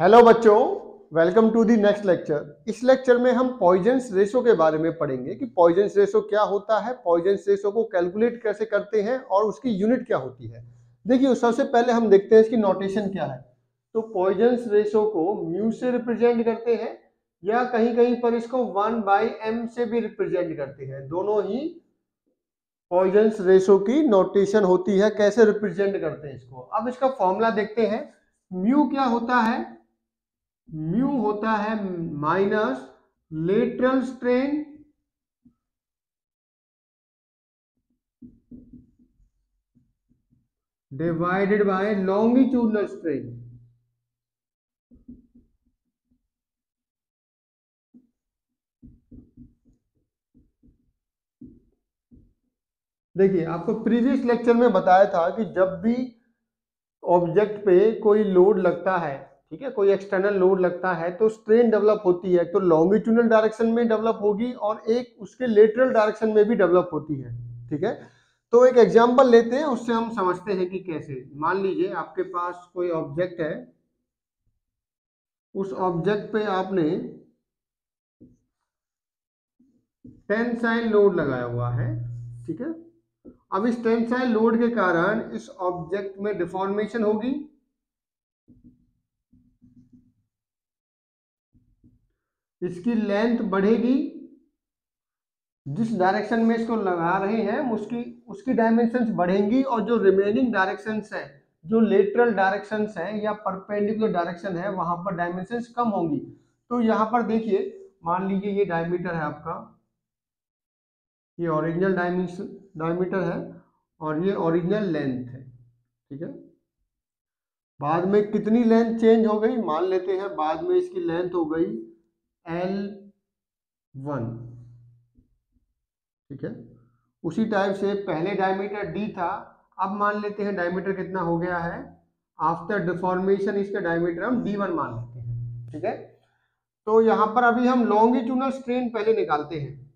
Hello बच्चों, welcome to the next lecture. इस lecture में हम पॉइजन्स रेशो के बारे में पढ़ेंगे कि पॉइजन्स रेशो क्या होता है, पॉइजन्स रेशो को कैलकुलेट कैसे करते हैं और उसकी यूनिट क्या होती है। देखिए, सबसे पहले हम देखते हैं इसकी नोटेशन क्या है। तो पॉइजन्स रेशो को म्यू से रिप्रेजेंट करते हैं या कहीं कहीं पर इसको 1/m से भी रिप्रेजेंट करते हैं। दोनों ही पॉइजन्स रेशो की नोटेशन होती है, कैसे रिप्रेजेंट करते हैं इसको। अब इसका फॉर्मूला देखते हैं। म्यू क्या होता है? म्यू होता है minus lateral strain divided by longitudinal strain. देखिए, आपको प्रीवियस लेक्चर में बताया था कि जब भी ऑब्जेक्ट पे कोई लोड लगता है, ठीक है, कोई एक्सटर्नल लोड लगता है तो स्ट्रेन डेवलप होती है। तो लॉन्गिट्यूडनल डायरेक्शन में डेवलप होगी और एक उसके लेटरल डायरेक्शन में भी डेवलप होती है। ठीक है, तो एक एग्जांपल लेते हैं, उससे हम समझते हैं कि कैसे। मान लीजिए आपके पास कोई ऑब्जेक्ट है, उस ऑब्जेक्ट पे आपने टेंसाइल लोड लगाया हुआ है। ठीक है, अब इस टेंसाइल लोड के कारण इस ऑब्जेक्ट में डिफॉर्मेशन होगी। इसकी लेंथ बढ़ेगी, जिस डायरेक्शन में इसको लगा रहे हैं उसकी उसकी डायमेंशंस बढ़ेंगी, और जो रिमेनिंग डायरेक्शंस है, जो लेटरल डायरेक्शंस है या परपेंडिकुलर डायरेक्शन है, वहां पर डायमेंशंस कम होंगी। तो यहाँ पर देखिए, मान लीजिए ये डायमीटर है आपका, ये ओरिजिनल डायमीटर है और ये ओरिजिनल लेंथ है। ठीक है, बाद में कितनी लेंथ चेंज हो गई, मान लेते हैं बाद में इसकी लेंथ हो गई L1। ठीक है, उसी टाइप से पहले डायमीटर D था, अब मान लेते हैं डायमीटर कितना हो गया है। आफ्टर डिफॉर्मेशन इसका डायमीटर हम D1 मान लेते हैं। ठीक है, तो यहां पर अभी हम लॉन्गिट्यूडनल स्ट्रेन पहले निकालते हैं।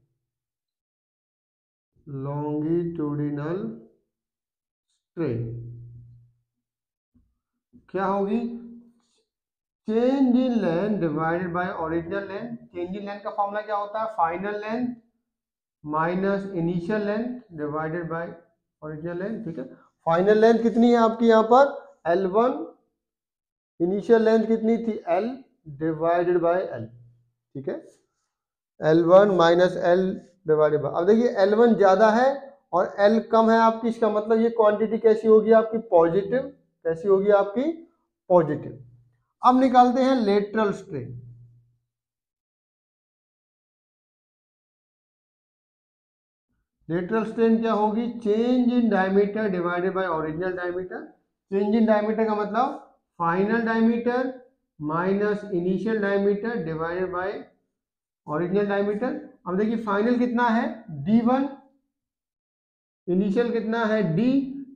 लॉन्गिट्यूडिनल स्ट्रेन क्या होगी? Change in length divided by original length. Change in length का फॉर्मूला क्या होता है? Final length minus initial length divided by original length. ठीक है, फाइनल लेंथ कितनी है आपकी यहाँ पर? L1। इनिशियल लेंथ कितनी थी? L divided by L। ठीक है, L1 minus L divided by. अब देखिए, L1 ज्यादा है और L कम है आपकी, इसका मतलब ये क्वांटिटी कैसी होगी आपकी? पॉजिटिव। कैसी होगी आपकी? पॉजिटिव। अब निकालते हैं लेटरल स्ट्रेन। लेटरल स्ट्रेन क्या होगी? Change in diameter divided by original diameter. Change in diameter का मतलब final diameter minus initial diameter divided by original diameter. अब देखिए, फाइनल कितना है? D1। इनिशियल कितना है? D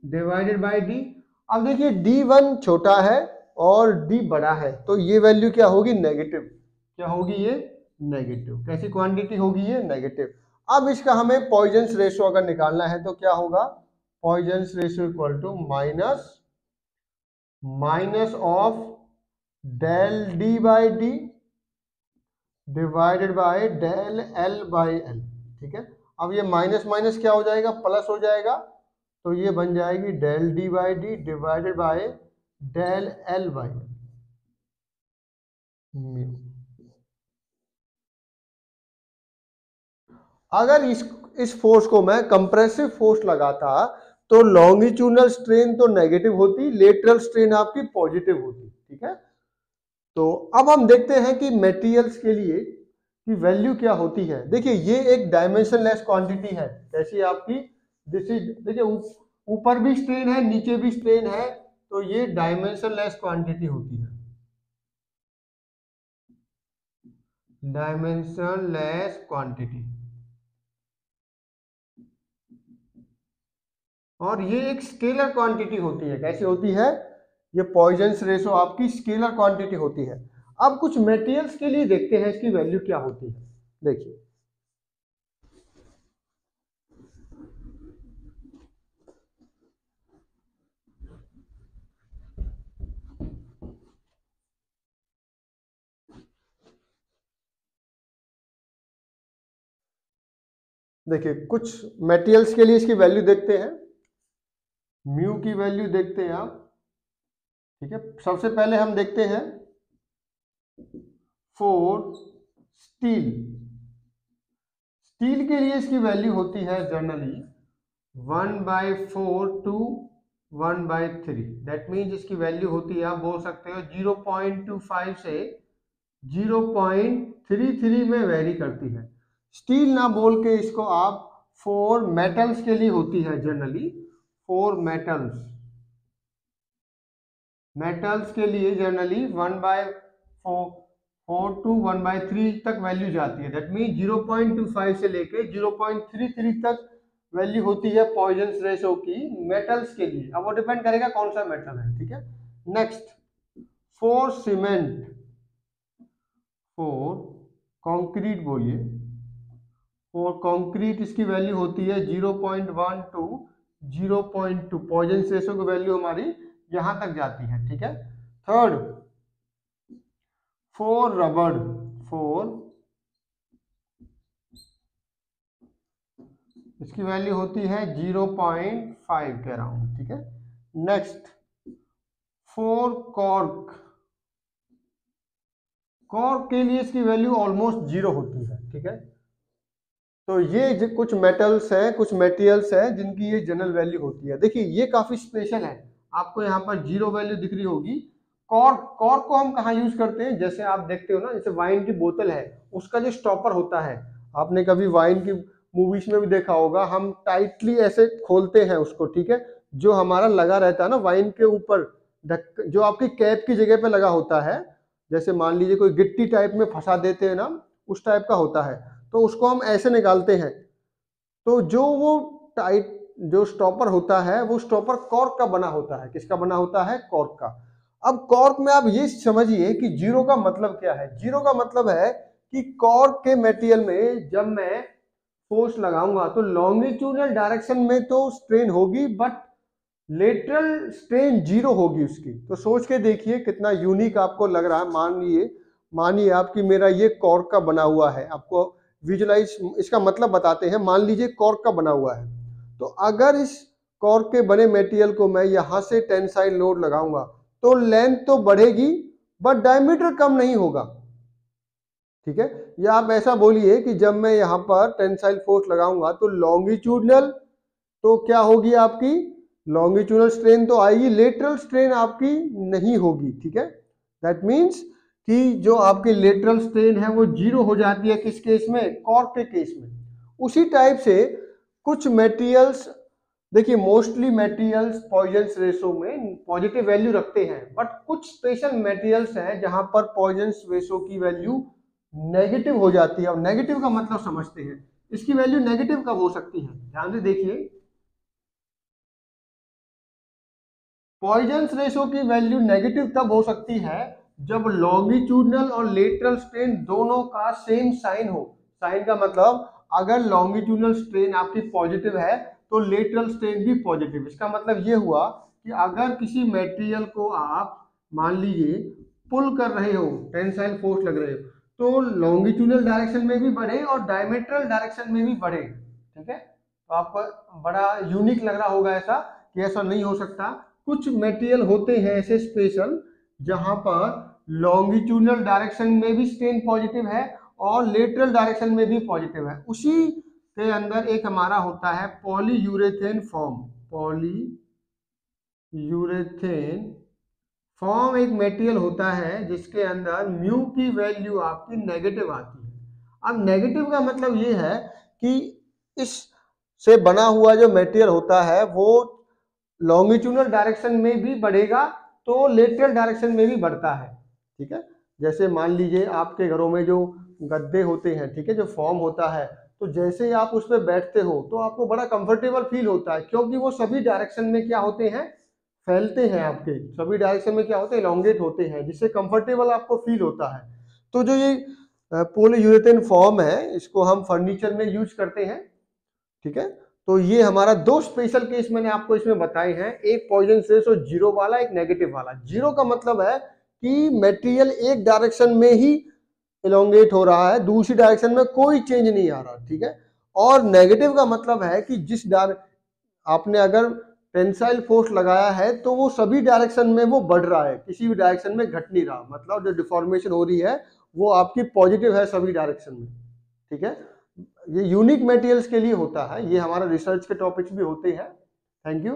divided bye D। अब देखिए, D1 छोटा है और D बड़ा है, तो ये वैल्यू क्या होगी? नेगेटिव। क्या होगी ये? नेगेटिव। कैसी क्वांटिटी होगी ये? नेगेटिव। अब इसका हमें पॉइजन्स रेशो अगर निकालना है तो क्या होगा? Poisson's ratio equal to minus of del D by D divided by del L by L। ठीक है, अब ये माइनस माइनस क्या हो जाएगा? प्लस हो जाएगा, तो ये बन जाएगी del D by D divided by del L by mu. अगर इस फोर्स को मैं कंप्रेसिव फोर्स लगाता तो लॉन्गिट्यूडनल स्ट्रेन तो नेगेटिव होती, लेटरल स्ट्रेन आपकी पॉजिटिव होती। ठीक है, तो अब हम देखते हैं कि मटेरियल्स के लिए की वैल्यू क्या होती है। देखिए, ये एक डायमेंशनलेस क्वांटिटी है। कैसी आपकी? दिस इज, देखिए ऊपर भी स्ट्रेन है, नीचे भी स्ट्रेन है, तो ये डायमेंशनलेस क्वांटिटी होती है। Dimensionless quantity. और ये एक स्केलर क्वांटिटी होती है। कैसी होती है? ये पॉइजन्स रेशो आपकी स्केलर क्वांटिटी होती है। अब कुछ मटेरियल्स के लिए देखते हैं इसकी वैल्यू क्या होती है। देखिए, देखिए कुछ मटेरियल्स के लिए इसकी वैल्यू देखते हैं, म्यू की वैल्यू देखते हैं आप, ठीक है। सबसे पहले हम देखते हैं फॉर स्टील, स्टील के लिए इसकी वैल्यू होती है जनरली 1/4 टू 1/3, दैट मीन्स इसकी वैल्यू होती है, आप बोल सकते हो 0.25 से 0.33 में वेरी करती है। स्टील ना बोल के इसको आप फॉर मेटल्स के लिए होती है जनरली, फॉर मेटल्स, मेटल्स के लिए जनरली 1/4 टू 1/3 तक वैल्यू जाती है, दैट मीन 0.25 से लेके 0.33 तक वैल्यू होती है पॉइजंस रेशो की मेटल्स के लिए। अब वो डिपेंड करेगा कौन सा मेटल है, ठीक है। Next for cement, for concrete बोलिए, फॉर कंक्रीट इसकी वैल्यू होती है 0.1 टू 0.2, पॉइजंस रेशो की वैल्यू हमारी यहां तक जाती है, ठीक है। थर्ड फॉर रबड़, फॉर इसकी वैल्यू होती है 0.5 के अराउंड, ठीक है। नेक्स्ट फॉर कॉर्क, कॉर्क के लिए इसकी वैल्यू ऑलमोस्ट 0 होती है, ठीक है। तो ये कुछ मेटल्स हैं, कुछ मटेरियल्स हैं जिनकी ये जनरल वैल्यू होती है। देखिए ये काफी स्पेशल है, आपको यहाँ पर 0 वैल्यू दिख रही होगी। कॉर्क, कॉर्क को हम कहाँ यूज करते हैं, जैसे आप देखते हो ना, जैसे वाइन की बोतल है, उसका जो स्टॉपर होता है, आपने कभी वाइन की मूवीज में भी देखा होगा, हम टाइटली ऐसे खोलते हैं उसको, ठीक है। जो हमारा लगा रहता है ना वाइन के ऊपर, जो आपकी कैप की जगह पे लगा होता है, जैसे मान लीजिए कोई गिट्टी टाइप में फंसा देते हैं ना, उस टाइप का होता है, तो उसको हम ऐसे निकालते हैं। तो जो वो टाइट जो स्टॉपर होता है, वो स्टॉपर कॉर्क का बना होता है। किसका बना होता है? कॉर्क का। अब कॉर्क में आप ये समझिए कि 0 का मतलब क्या है। 0 का मतलब है कि कॉर्क के मटेरियल में जब मैं फोर्स लगाऊंगा तो लॉन्गिट्यूडनल डायरेक्शन में तो स्ट्रेन होगी, बट लेटरल स्ट्रेन 0 होगी उसकी। तो सोच के देखिए कितना यूनिक आपको लग रहा है। मानिए आपकी मेरा ये कॉर्क का बना हुआ है, आपको विजुलाइज इसका मतलब बताते हैं। मान लीजिए कॉर्क का बना हुआ है, तो अगर इस कॉर्क के बने मटेरियल को मैं यहाँ से टेंसाइल लोड लगाऊंगा तो लेंथ तो बढ़ेगी बट डायमीटर कम नहीं होगा, ठीक है। या आप ऐसा बोलिए कि जब मैं यहाँ पर टेंसाइल फोर्स लगाऊंगा तो लॉन्गिट्यूडनल तो क्या होगी आपकी, लॉन्गिट्यूडनल स्ट्रेन तो आएगी, लेटरल स्ट्रेन आपकी नहीं होगी, ठीक है। दैट मीन्स कि जो आपकी लेटरल स्ट्रेन है वो 0 हो जाती है, किस केस में? कॉर्क के केस में। उसी टाइप से कुछ मटेरियल्स, देखिए मोस्टली मटेरियल्स पॉइजंस रेशो में पॉजिटिव वैल्यू रखते हैं, बट कुछ स्पेशल मटेरियल्स हैं जहां पर पॉइजंस रेशो की वैल्यू नेगेटिव हो जाती है। और नेगेटिव का मतलब समझते हैं, इसकी वैल्यू नेगेटिव कब हो सकती है, ध्यान से देखिए। पॉइजंस रेशो की वैल्यू नेगेटिव तब हो सकती है जब लॉन्गिट्यूडनल और लेटरल स्ट्रेन दोनों का सेम साइन हो। साइन का मतलब अगर लॉन्गिट्यूडनल स्ट्रेन आपकी पॉजिटिव है तो लेटरल स्ट्रेन भी पॉजिटिव। इसका मतलब ये हुआ कि अगर किसी मटेरियल को आप मान लीजिए पुल कर रहे हो, टेंसाइल फोर्स लग रहे हो, तो लॉन्गिट्यूडनल डायरेक्शन में भी बढ़े और डायमेट्रल डायरेक्शन में भी बढ़े, ठीक है। तो आपको बड़ा यूनिक लग रहा होगा ऐसा कि ऐसा नहीं हो सकता। कुछ मटेरियल होते हैं ऐसे स्पेशल जहां पर लॉन्गिट्यूडनल डायरेक्शन में भी स्ट्रेन पॉजिटिव है और लेटरल डायरेक्शन में भी पॉजिटिव है। उसी के अंदर एक हमारा होता है पॉलीयूरेथेन फॉर्म। पॉलीयूरेथेन फॉर्म एक मटेरियल होता है जिसके अंदर म्यू की वैल्यू आपकी नेगेटिव आती है। अब नेगेटिव का मतलब ये है कि इस से बना हुआ जो मटेरियल होता है वो लॉन्गिट्यूडनल डायरेक्शन में भी बढ़ेगा तो लेटरल डायरेक्शन में भी बढ़ता है, ठीक है। जैसे मान लीजिए आपके घरों में जो गद्दे होते हैं, ठीक है, जो फॉर्म होता है, तो जैसे ही आप उस पर बैठते हो तो आपको बड़ा कंफर्टेबल फील होता है, क्योंकि वो सभी डायरेक्शन में क्या होते हैं, फैलते हैं। आपके सभी डायरेक्शन में क्या होते हैं, एलोंगेट होते हैं, जिससे कंफर्टेबल आपको फील होता है। तो जो ये पॉलीयूरेथेन फॉर्म है इसको हम फर्नीचर में यूज करते हैं, ठीक है। तो ये हमारा दो स्पेशल केस मैंने आपको इसमें बताए हैं, एक पॉइजन रेशो 0 वाला, एक नेगेटिव वाला। 0 का मतलब है कि मटेरियल एक डायरेक्शन में ही एलोंगेट हो रहा है, दूसरी डायरेक्शन में कोई चेंज नहीं आ रहा, ठीक है। और नेगेटिव का मतलब है कि आपने अगर टेंसाइल फोर्स लगाया है तो वो सभी डायरेक्शन में वो बढ़ रहा है, किसी भी डायरेक्शन में घट नहीं रहा, मतलब जो डिफॉर्मेशन हो रही है वो आपकी पॉजिटिव है सभी डायरेक्शन में। ठीक है, ये यूनिक मटेरियल्स के लिए होता है, ये हमारा रिसर्च के टॉपिक्स भी होते हैं। Thank you.